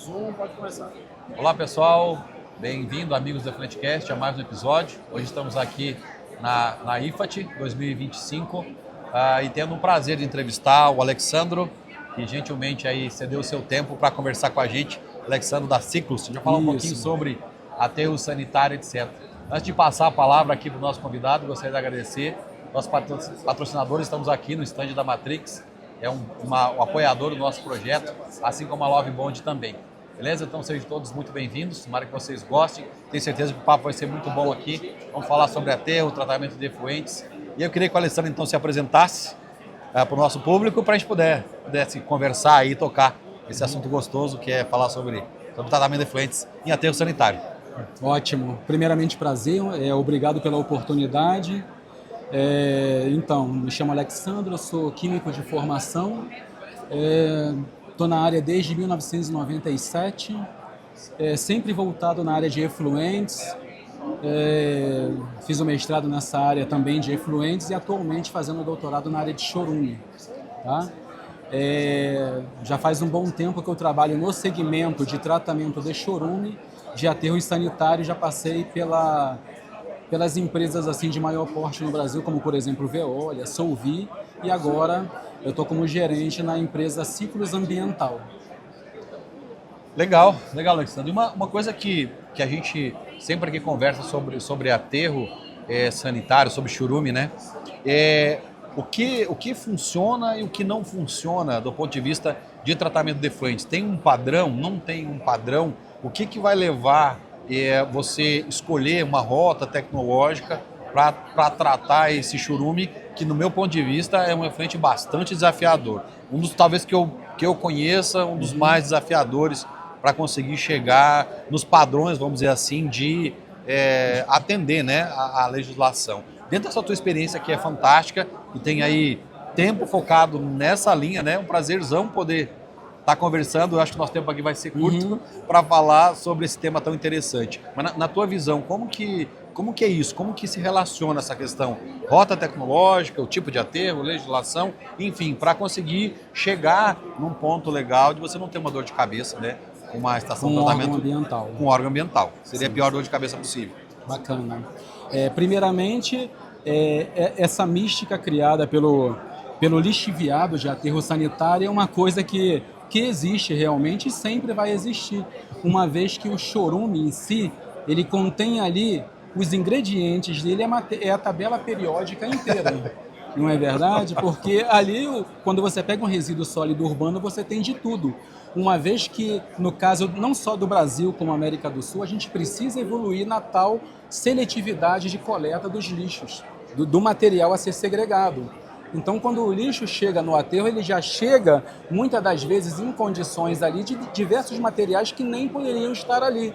Zoom, pode começar. Olá pessoal, bem-vindo amigos da Flintcast a mais um episódio. Hoje estamos aqui na IFAT 2025 e tendo um prazer de entrevistar o Alexandro, que gentilmente aí cedeu o seu tempo para conversar com a gente. Alexandro da Ciclus, já falar um pouquinho sobre aterro sanitário, etc. Antes de passar a palavra aqui para o nosso convidado, gostaria de agradecer. Nossos patrocinadores, estamos aqui no stand da Matrix, um apoiador do nosso projeto, assim como a Love Bond também. Beleza? Então sejam todos muito bem-vindos, tomara que vocês gostem. Tenho certeza que o papo vai ser muito bom aqui. Vamos falar sobre aterro, tratamento de efluentes. E eu queria que o Alessandro então se apresentasse para o nosso público, para a gente pudesse conversar e tocar esse assunto gostoso que é falar sobre tratamento de efluentes em aterro sanitário. Ótimo. Primeiramente, prazer. Obrigado pela oportunidade. Então, me chamo Alexandro, eu sou químico de formação. Estou na área desde 1997, sempre voltado na área de efluentes. Fiz o mestrado nessa área também de efluentes e atualmente fazendo o doutorado na área de chorume. Tá? Já faz um bom tempo que eu trabalho no segmento de tratamento de chorume, de aterros sanitários. Já passei pelas empresas assim de maior porte no Brasil, como por exemplo Veolia, Solvi, e agora eu estou como gerente na empresa Ciclus Ambiental. Legal, Alexandre. Uma coisa que a gente sempre que conversa sobre aterro sanitário, sobre chorume, né? O que funciona e o que não funciona do ponto de vista de tratamento de efluentes. Tem um padrão? Não tem um padrão? O que vai levar você escolher uma rota tecnológica para tratar esse chorume, que no meu ponto de vista é um efluente bastante desafiador. Um dos, talvez, que eu conheça, um dos mais desafiadores para conseguir chegar nos padrões, vamos dizer assim, de atender, né, a legislação. Dentro dessa tua experiência que é fantástica e tem aí tempo focado nessa linha, né, um prazerzão poder estar conversando. Eu acho que o nosso tempo aqui vai ser curto para falar sobre esse tema tão interessante. Mas na tua visão, como que é isso? Como que se relaciona essa questão? Rota tecnológica, o tipo de aterro, legislação, enfim, para conseguir chegar num ponto legal de você não ter uma dor de cabeça, né? Com uma estação de tratamento ambiental. Com órgão ambiental. Seria a pior dor de cabeça possível. Bacana. Primeiramente, essa mística criada pelo lixiviado de aterro sanitário é uma coisa que existe realmente e sempre vai existir, uma vez que o chorume em si, ele contém ali os ingredientes dele, é a tabela periódica inteira. Não é verdade? Porque ali, quando você pega um resíduo sólido urbano, você tem de tudo. Uma vez que, no caso não só do Brasil como América do Sul, a gente precisa evoluir na tal seletividade de coleta dos lixos, do material a ser segregado. Então, quando o lixo chega no aterro, ele já chega, muitas das vezes, em condições ali de diversos materiais que nem poderiam estar ali.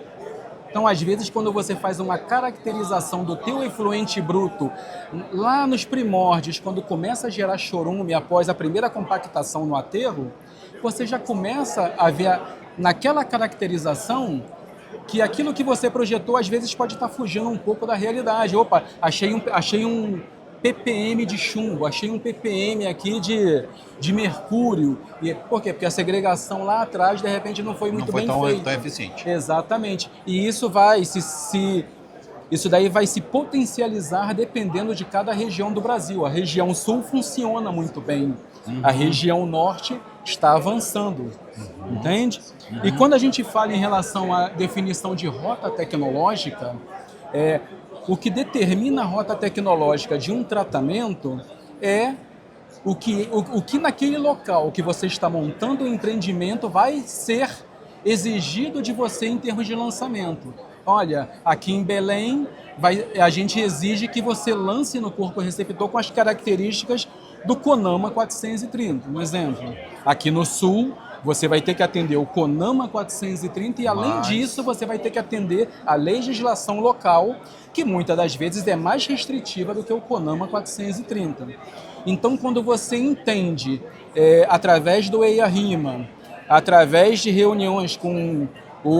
Então, às vezes, quando você faz uma caracterização do teu efluente bruto, lá nos primórdios, quando começa a gerar chorume após a primeira compactação no aterro, você já começa a ver naquela caracterização que aquilo que você projetou, às vezes, pode estar fugindo um pouco da realidade. Opa, achei um ppm de chumbo, achei um ppm aqui de mercúrio. Por quê? Porque a segregação lá atrás, de repente, não foi muito bem feita. Não foi tão eficiente. Exatamente. E isso vai isso daí vai se potencializar dependendo de cada região do Brasil. A região sul funciona muito bem. A região norte está avançando. Entende? E quando a gente fala em relação à definição de rota tecnológica, o que determina a rota tecnológica de um tratamento é o que naquele local que você está montando o empreendimento vai ser exigido de você em termos de lançamento. Olha, aqui em Belém, a gente exige que você lance no corpo receptor com as características do CONAMA 430. Um exemplo, aqui no Sul, você vai ter que atender o CONAMA 430 e, além disso, você vai ter que atender a legislação local, que muitas das vezes é mais restritiva do que o CONAMA 430. Então, quando você entende, através do EIA-RIMA, através de reuniões com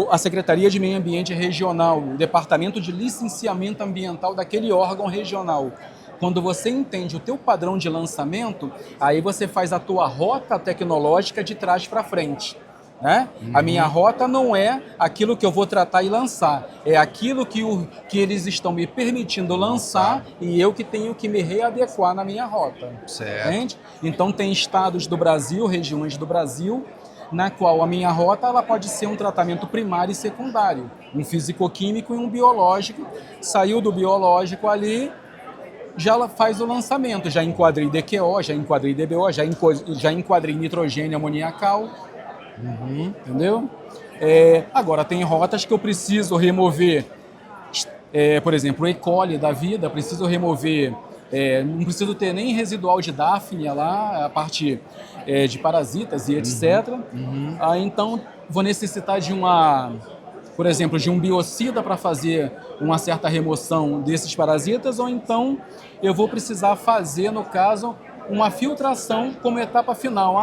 a Secretaria de Meio Ambiente Regional, o Departamento de Licenciamento Ambiental daquele órgão regional, quando você entende o teu padrão de lançamento, aí você faz a tua rota tecnológica de trás para frente. né? A minha rota não é aquilo que eu vou tratar e lançar, é aquilo que eles estão me permitindo lançar e eu que tenho que me readequar na minha rota. Certo. Entende? Então tem estados do Brasil, regiões do Brasil, na qual a minha rota ela pode ser um tratamento primário e secundário, um fisicoquímico e um biológico. Saiu do biológico ali, já faz o lançamento, já enquadrei DQO, já enquadrei DBO, já enquadrei nitrogênio amoniacal, entendeu? Agora tem rotas que eu preciso remover, por exemplo, o E. coli da vida, preciso remover, não preciso ter nem residual de Daphnia lá, a parte de parasitas e etc. Então vou necessitar de por exemplo, de um biocida para fazer uma certa remoção desses parasitas, ou então eu vou precisar fazer, no caso, uma filtração como etapa final.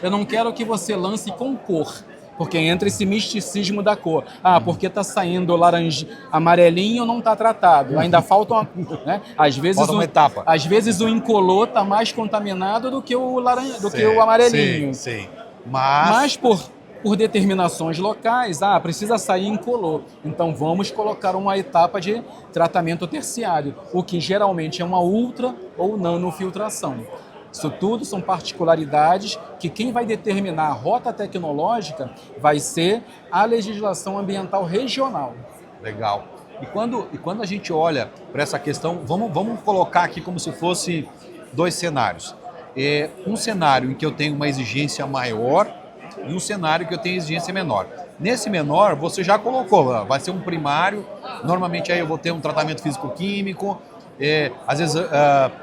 Eu não quero que você lance com cor, porque entra esse misticismo da cor. Porque está saindo amarelinho, não está tratado. Ainda falta uma... Né? Falta uma etapa. Às vezes o incolor está mais contaminado do que o amarelinho. Sim. Mas por determinações locais, precisa sair incolor. Então vamos colocar uma etapa de tratamento terciário, o que geralmente é uma ultra ou nanofiltração. Isso tudo são particularidades que quem vai determinar a rota tecnológica vai ser a legislação ambiental regional. Legal. E quando a gente olha para essa questão, vamos colocar aqui como se fosse dois cenários. Um cenário em que eu tenho uma exigência maior e um cenário que eu tenho exigência menor. Nesse menor, você já colocou, vai ser um primário, normalmente aí eu vou ter um tratamento físico-químico, às vezes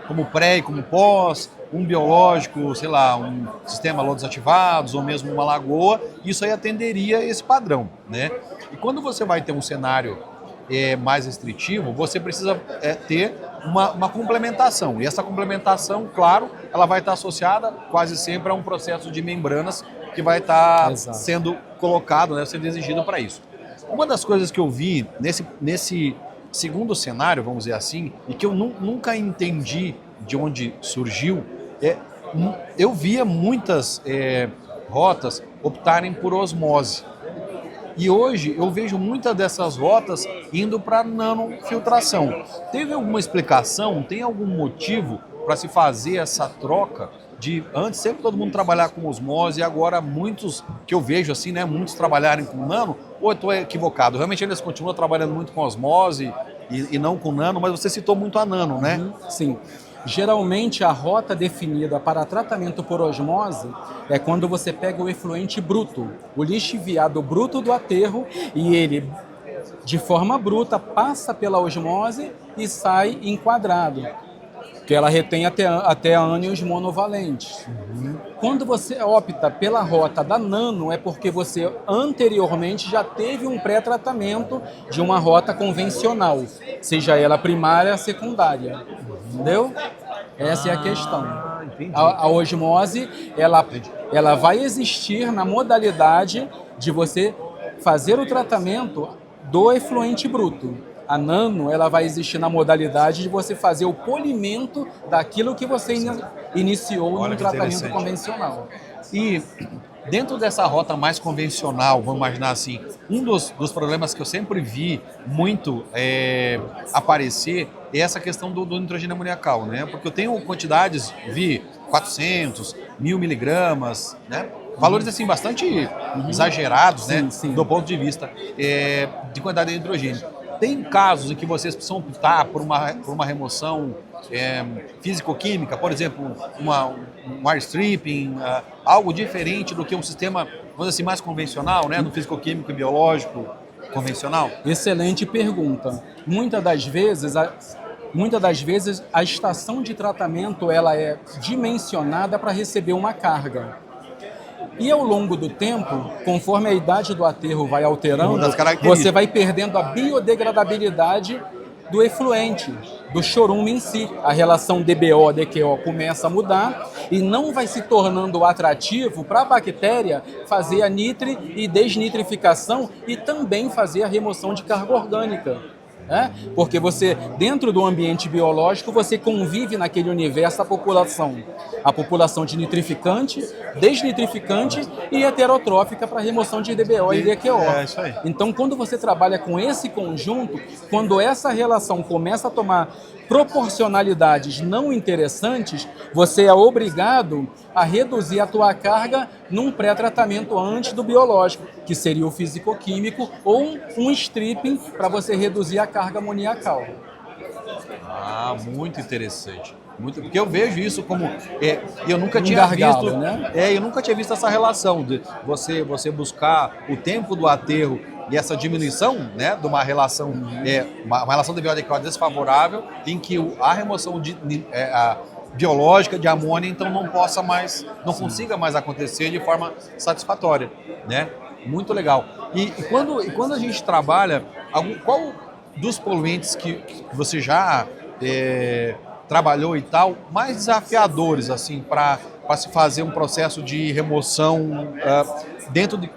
como pré e como pós, um biológico, sei lá, um sistema lodos ativados ou mesmo uma lagoa, isso aí atenderia esse padrão, né? E quando você vai ter um cenário mais restritivo, você precisa ter uma complementação. E essa complementação, claro, ela vai estar associada quase sempre a um processo de membranas que vai estar sendo colocado, né, sendo exigido para isso. Uma das coisas que eu vi nesse segundo cenário, vamos dizer assim, e que eu nunca entendi de onde surgiu, eu via muitas rotas optarem por osmose. E hoje eu vejo muitas dessas rotas indo para nanofiltração. Teve alguma explicação, tem algum motivo para se fazer essa troca de antes sempre todo mundo trabalhar com osmose e agora muitos que eu vejo assim, né, muitos trabalharem com nano, ou eu estou equivocado? Realmente eles continuam trabalhando muito com osmose e não com nano, mas você citou muito a nano, né? Sim. Geralmente a rota definida para tratamento por osmose é quando você pega o efluente bruto, o lixiviado bruto do aterro, e ele de forma bruta passa pela osmose e sai enquadrado, que ela retém até ânions monovalentes. Quando você opta pela rota da nano, é porque você anteriormente já teve um pré-tratamento de uma rota convencional, seja ela primária ou secundária. Entendeu? Essa é a questão. A osmose, ela vai existir na modalidade de você fazer o tratamento do efluente bruto. A nano, ela vai existir na modalidade de você fazer o polimento daquilo que você iniciou no tratamento convencional. E dentro dessa rota mais convencional, vamos imaginar assim, um dos problemas que eu sempre vi muito aparecer é essa questão do nitrogênio amoniacal, né? Porque eu tenho quantidades, 400, 1000 miligramas, né? Valores assim bastante exagerados, né? Sim. Do ponto de vista de quantidade de nitrogênio. Tem casos em que vocês precisam optar por uma remoção físico-química, por exemplo, um air stripping, algo diferente do que um sistema, vamos dizer assim, mais convencional, né, no físico-químico e biológico convencional? Excelente pergunta. Muitas das vezes a estação de tratamento ela é dimensionada para receber uma carga. E ao longo do tempo, conforme a idade do aterro vai alterando, você vai perdendo a biodegradabilidade do efluente, do chorume em si. A relação DBO-DQO começa a mudar e não vai se tornando atrativo para a bactéria fazer a nitri e desnitrificação e também fazer a remoção de carga orgânica. né? Porque você, dentro do ambiente biológico, você convive naquele universo a população de nitrificante, desnitrificante e heterotrófica para remoção de DBO e DQO. Isso aí. Então, quando você trabalha com esse conjunto, quando essa relação começa a tomar proporcionalidades não interessantes, você é obrigado a reduzir a tua carga num pré-tratamento antes do biológico, que seria o físico-químico, ou um stripping para você reduzir a carga amoniacal. Ah, muito interessante. Muito, porque eu vejo isso como eu nunca Um tinha gargalo, visto, né? eu nunca tinha visto essa relação de você buscar o tempo do aterro e essa diminuição, né, de uma relação uma relação de DBO desfavorável, em que a remoção biológica de amônia então não consiga mais acontecer de forma satisfatória, né? Muito legal. E quando a gente trabalha, qual dos poluentes que você já trabalhou e tal, mais desafiadores assim para se fazer um processo de remoção dentro de,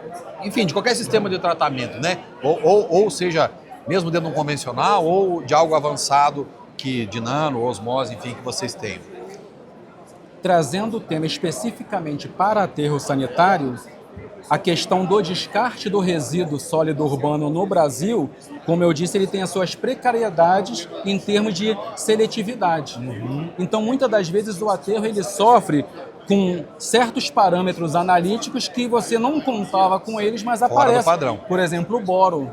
enfim, de qualquer sistema de tratamento, né? Ou seja, mesmo dentro de um convencional ou de algo avançado de nano, osmose, enfim, que vocês tenham. Trazendo o tema especificamente para aterros sanitários, a questão do descarte do resíduo sólido urbano no Brasil, como eu disse, ele tem as suas precariedades em termos de seletividade. Então, muitas das vezes, o aterro ele sofre com certos parâmetros analíticos que você não contava com eles, mas Fora do aparece. padrão. Por exemplo, o boro.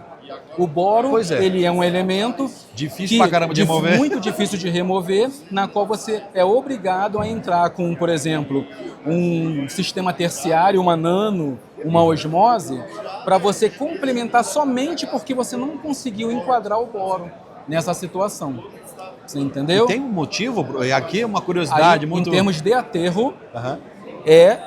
O boro, ele é um elemento difícil pra caramba de remover. Muito difícil de remover, na qual você é obrigado a entrar com, por exemplo, um sistema terciário, uma nano, uma osmose, para você complementar somente porque você não conseguiu enquadrar o boro nessa situação. Você entendeu? E tem um motivo, e aqui é uma curiosidade Aí, muito... Em termos de aterro, é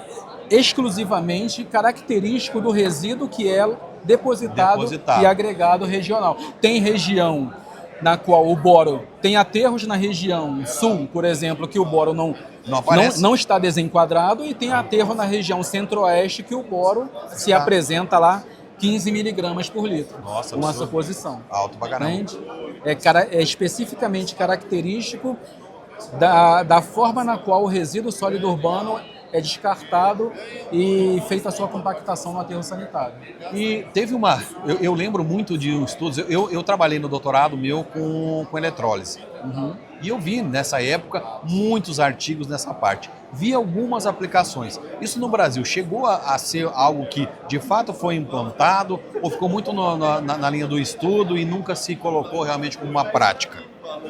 exclusivamente característico do resíduo que é depositado e agregado regional. Tem região na qual o boro tem aterros na região sul, por exemplo, que o boro não está desenquadrado, e tem aterro na região centro-oeste que o boro se apresenta lá 15 miligramas por litro. Nossa, uma suposição. Alto pra caramba. É especificamente característico da forma na qual o resíduo sólido urbano é descartado e feita a sua compactação no aterro sanitário. E teve eu lembro muito de estudos, eu trabalhei no doutorado meu com eletrólise. E eu vi nessa época muitos artigos nessa parte. Vi algumas aplicações. Isso no Brasil chegou a ser algo que de fato foi implantado ou ficou muito na linha do estudo e nunca se colocou realmente como uma prática?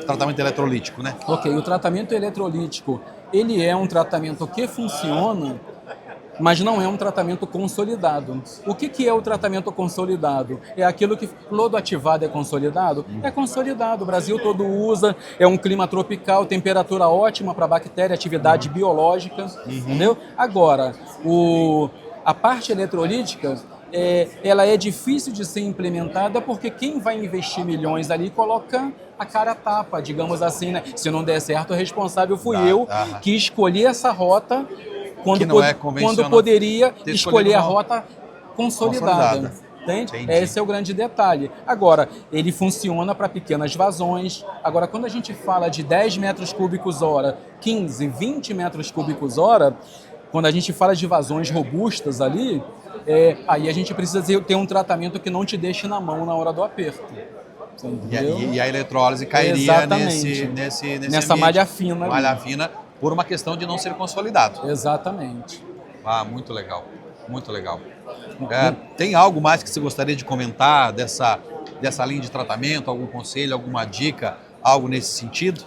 Tratamento eletrolítico, né? Ok, o tratamento eletrolítico, ele é um tratamento que funciona, mas não é um tratamento consolidado. O que é o tratamento consolidado? É aquilo que lodo ativado é consolidado? É consolidado, o Brasil todo usa, é um clima tropical, temperatura ótima para bactéria, atividade biológica, entendeu? Agora, a parte eletrolítica, ela é difícil de ser implementada porque quem vai investir milhões ali coloca a cara a tapa, digamos assim, né? Se não der certo, o responsável fui eu que escolhi essa rota quando poderia escolher a rota consolidada. Entende? Esse é o grande detalhe. Agora, ele funciona para pequenas vazões. Agora, quando a gente fala de 10 metros cúbicos hora, 15, 20 metros cúbicos hora, quando a gente fala de vazões robustas ali, aí a gente precisa ter um tratamento que não te deixe na mão na hora do aperto. E a eletrólise cairia nessa malha fina. Malha fina, por uma questão de não ser consolidado. Exatamente. Ah, muito legal. Muito legal. Tem algo mais que você gostaria de comentar dessa linha de tratamento? Algum conselho, alguma dica, algo nesse sentido?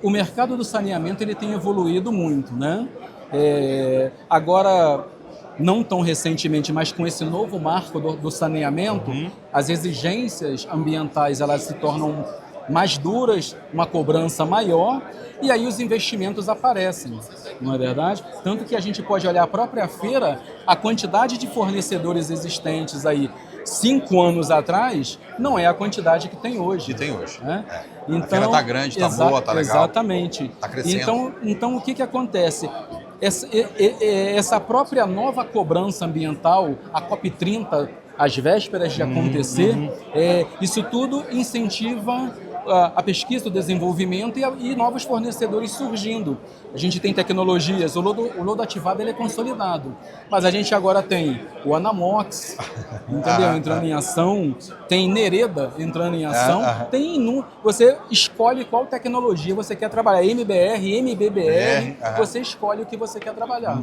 O mercado do saneamento ele tem evoluído muito, né? Agora, não tão recentemente, mas com esse novo marco do saneamento, as exigências ambientais elas se tornam mais duras, uma cobrança maior, e aí os investimentos aparecem, não é verdade? Tanto que a gente pode olhar a própria feira, a quantidade de fornecedores existentes aí 5 anos atrás não é a quantidade que tem hoje. Né? Então, a feira está grande, está boa, está legal. Exatamente. Está crescendo. Então, o que acontece? Essa própria nova cobrança ambiental, a COP30, às vésperas de acontecer, isso tudo incentiva a pesquisa, o desenvolvimento e novos fornecedores surgindo. A gente tem tecnologias, o lodo ativado ele é consolidado, mas a gente agora tem o Anamox, entendeu? Entrando em ação, tem Nereda entrando em ação, você escolhe qual tecnologia você quer trabalhar, MBR, MBBR, você escolhe o que você quer trabalhar,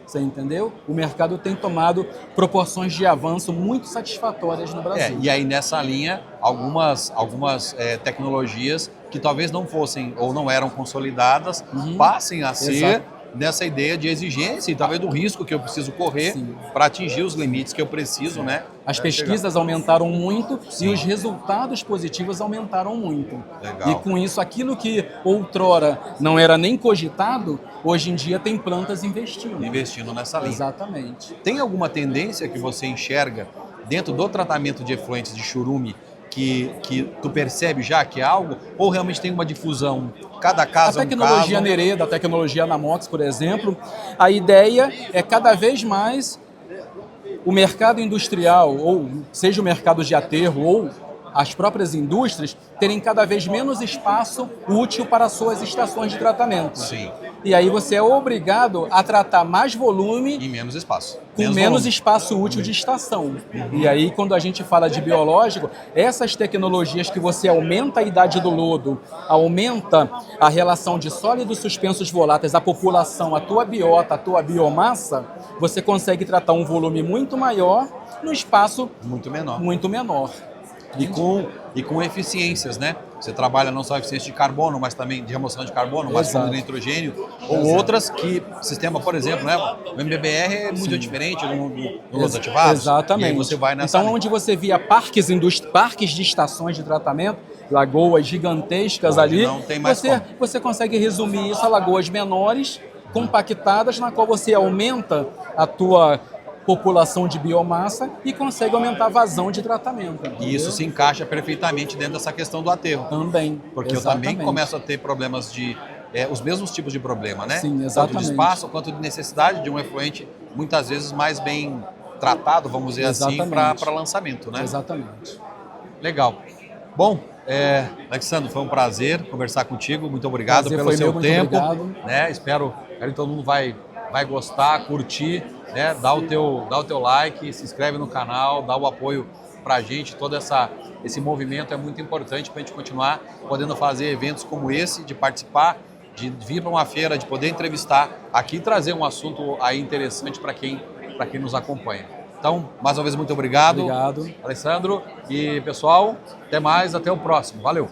você entendeu? O mercado tem tomado proporções de avanço muito satisfatórias no Brasil. E aí nessa linha, algumas tecnologias que talvez não fossem ou não eram consolidadas, passem a ser nessa ideia de exigência e talvez do risco que eu preciso correr para atingir os limites que eu preciso, né? As pesquisas aumentaram muito e os resultados positivos aumentaram muito. Legal. E com isso, aquilo que outrora não era nem cogitado, hoje em dia tem plantas investindo. Investindo nessa linha. Exatamente. Tem alguma tendência que você enxerga dentro do tratamento de efluentes de churume que tu percebe já que é algo, ou realmente tem uma difusão? Cada caso a tecnologia Nereda, a tecnologia Anamox, por exemplo, a ideia é cada vez mais o mercado industrial, ou seja o mercado de aterro, ou as próprias indústrias, terem cada vez menos espaço útil para suas estações de tratamento. Sim. E aí você é obrigado a tratar mais volume e menos espaço. Com menos espaço útil de estação. E aí, quando a gente fala de biológico, essas tecnologias que você aumenta a idade do lodo, aumenta a relação de sólidos suspensos voláteis, a população, a tua biota, a tua biomassa, você consegue tratar um volume muito maior no espaço muito menor. Muito menor. E com eficiências, né? Você trabalha não só eficiência de carbono, mas também de remoção de carbono, mas fundo de nitrogênio, ou outras que, sistema, por exemplo, né? O MBBR é muito diferente do lodo ativado. Exatamente. E aí você vai nessa então, onde você via parques de estações de tratamento, lagoas gigantescas ali, não tem mais você consegue resumir isso a lagoas menores, compactadas, na qual você aumenta a tua população de biomassa e consegue aumentar a vazão de tratamento. Entendeu? E isso se encaixa perfeitamente dentro dessa questão do aterro. Também. Porque eu também começo a ter problemas de... os mesmos tipos de problema, né? Sim, exatamente. Tanto de espaço quanto de necessidade de um efluente, muitas vezes mais bem tratado, vamos dizer assim, para lançamento, né? Exatamente. Legal. Bom, Alexandro, foi um prazer conversar contigo. Muito obrigado pelo seu tempo. Né? Espero que todo mundo vai gostar, curtir, né? Dá o teu like, se inscreve no canal, dá o apoio pra gente. Todo esse movimento é muito importante para a gente continuar podendo fazer eventos como esse, de participar, de vir para uma feira, de poder entrevistar aqui e trazer um assunto aí interessante para quem nos acompanha. Então, mais uma vez, muito obrigado. Obrigado. Alessandro. E, pessoal, até mais, até o próximo. Valeu!